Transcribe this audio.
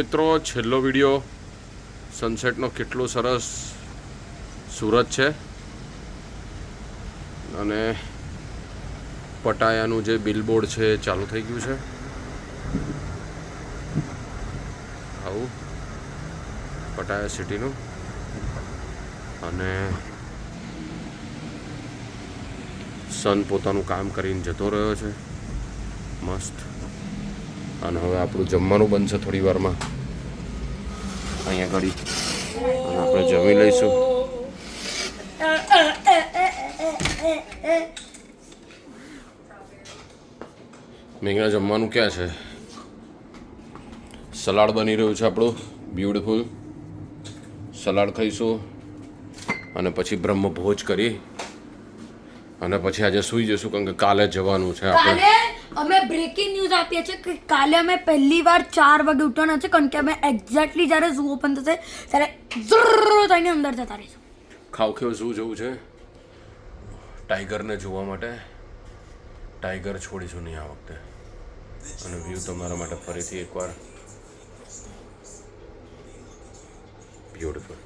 મિત્રો છેલ્લો વિડીયો સનસેટનો કેટલો સરસ સુરત છે અને પટાયાનું જે બિલબોર્ડ છે એ ચાલુ થઈ ગયું છે. આવું પટાયા સિટીનું અને સન પોતાનું કામ કરીને જતો રહ્યો છે મસ્ત. અને હવે આપણું જમવાનું બનશે થોડી વારમાં અહીંયા ઘડી અને આપણે જમી લઈશું. મેઘના જમવાનું ક્યાં છે? સલાડ બની રહ્યું છે આપણું બ્યુટીફુલ. સલાડ ખાઈશું અને પછી બ્રહ્મભોજ કરી અને પછી આજે સૂઈ જઈશું કારણ કે કાલે જવાનું છે આપણે. અમે બ્રેકિંગ ન્યૂઝ આપીએ છીએ કે કાલે અમે પહેલી વાર 4 વાગે ઉઠવાના છે કારણ કે અમે એક્ઝેક્ટલી જ્યારે ઝૂ ઓપન થશે ત્યારે ઝર્ર થઈને અંદર જતા રહીશું. ખાવખેવ ઝૂ જવું છે ટાઈગરને જોવા માટે. ટાઈગર છોડીશું નહીં આ વખતે અને વ્યૂ તમારા માટે ફરીથી એકવાર બ્યુટીફુલ.